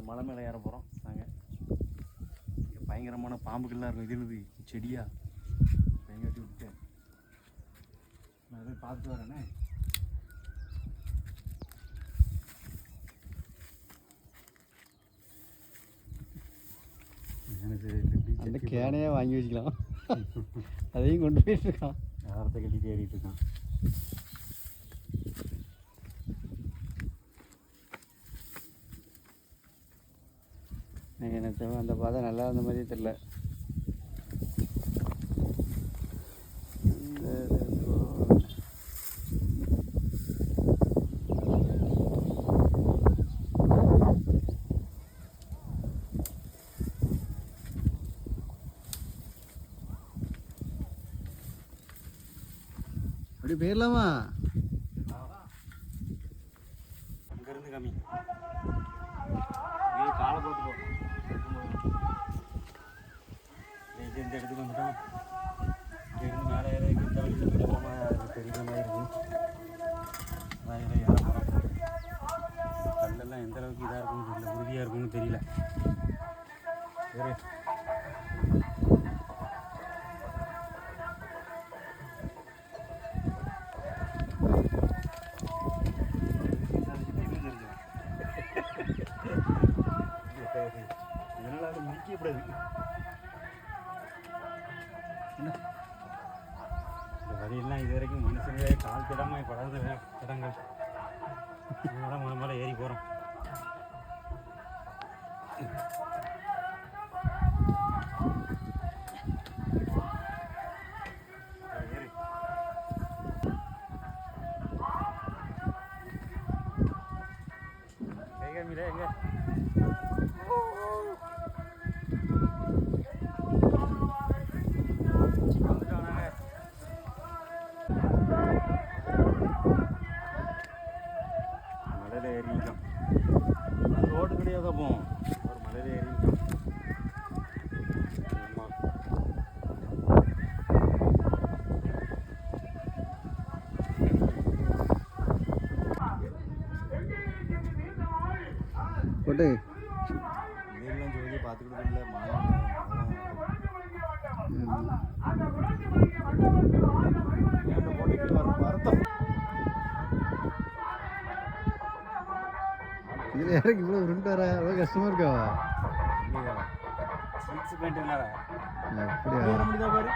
மலை மேலே ஏற போகிறோம் நாங்கள். இங்கே பயங்கரமான பாம்புகள்லாம் இருக்கும். இது என்னது செடியா? பயங்கரத்தி விட்டுட்டேன். நான் போய் பார்த்துட்டு வரேனே. அந்த கேனையே வாங்கி வச்சுக்கலாம். அதையும் கொண்டு போயிட்டு இருக்கான். யாரத்தை கட்டிட்டு ஏறிட்டு இருக்கான். எனக்கு அந்த பாதை நல்லா இருந்த மாதிரியே தெரியல. அப்படி போயிடலாமா? அங்கேருந்து கம்மி காலை போட்டு போகும். இந்த இடத்துக்கு வந்துட்டோம். இங்கேருந்து மேலே ஏற இந்த வழியில் விடமாக தெரிகிற மாதிரி இருக்குது. மேலே ஏற போகிறோம். கல்லெல்லாம் எந்த அளவுக்கு இதாக இருக்குன்னு தெரியல, உறுதியாக இருக்குன்னு தெரியல. வேறு இதனால் அதை முடிக்கக்கூடாது. என்ன இந்த வழியெல்லாம் இது வரைக்கும் மனுஷங்களே கால் திடமாக படாத இடங்கள். அதனால முதல்ல ஏறி போகிறோம். கைகாமில எங்க மலையில் ஏறிட்டோம். ரோடு கிடையாது. போவோம் ஒரு மலையில் ஏறிட்டோம். போட்டு நீர்லாம் ஜோதியை பார்த்துக்கிட்டு இல்லை. வருத்தம் இதில் யாருக்கு இவ்வளோ உருண்டு வர அவ்வளோ கஷ்டமாக இருக்கா? அப்படியா? பாரு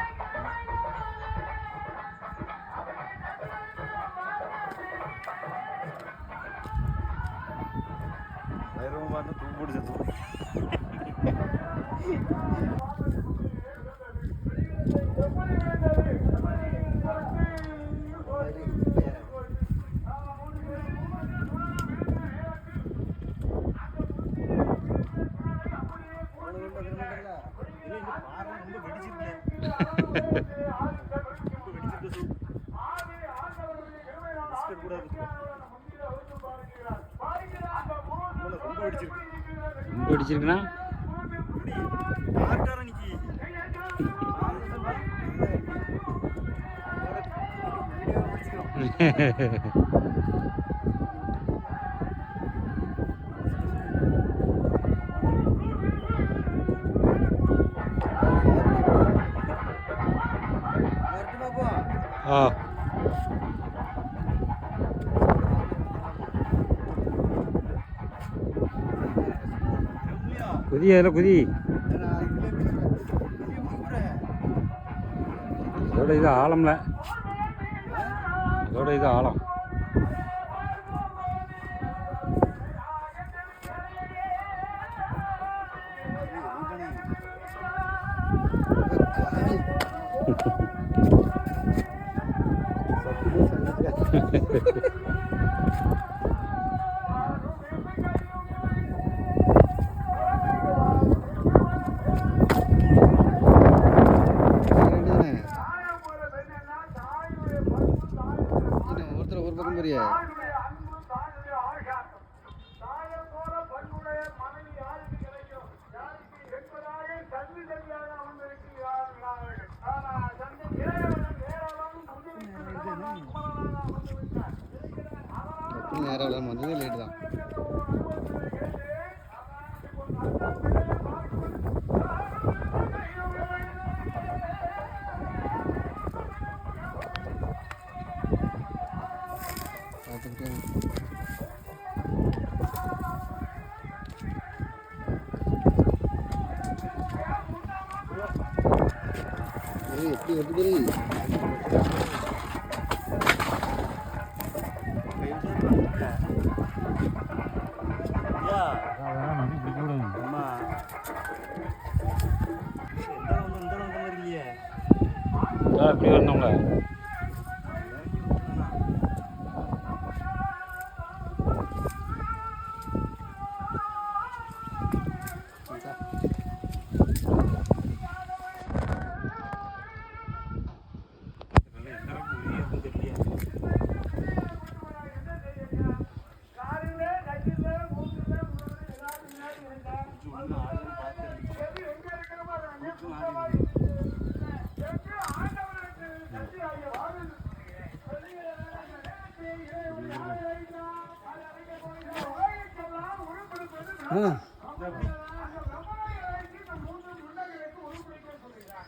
வைரவம் பார்த்து தூக்கு போட்டு செத்து. ரொம்ப அடிச்சிருக்குண்ணா. குதி, அதில் குதி. அதோட இது ஆழம்ல, அதோட இது ஆழம். ஒருத்தர் ஒரு பக்கம் பெரிய நேரம் வந்ததே லேட்டு தான். எப்படி எப்படி இப்படி வரணுங்களா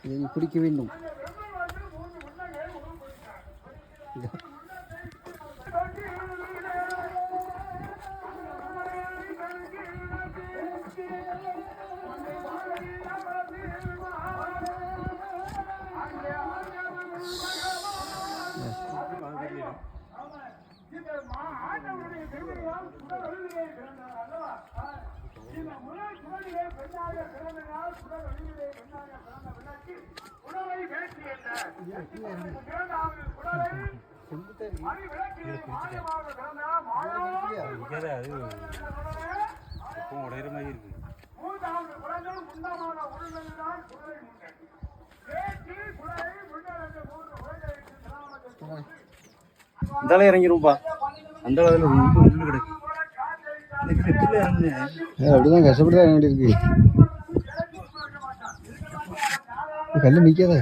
இதை குடிக்க வேண்டும். உடையிற மாதிரி இருக்கு. இந்தாலும் இறங்கிரும்பா. அந்த அளவில் ரொம்ப உள்ள கிடக்கு. அப்படிதான் கஷ்டப்பட்டு தான் இறங்க வேண்டியிருக்கு. கல்லு நிற்காத.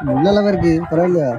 முள்ளளவா இருக்கு, பரவாயில்லையா?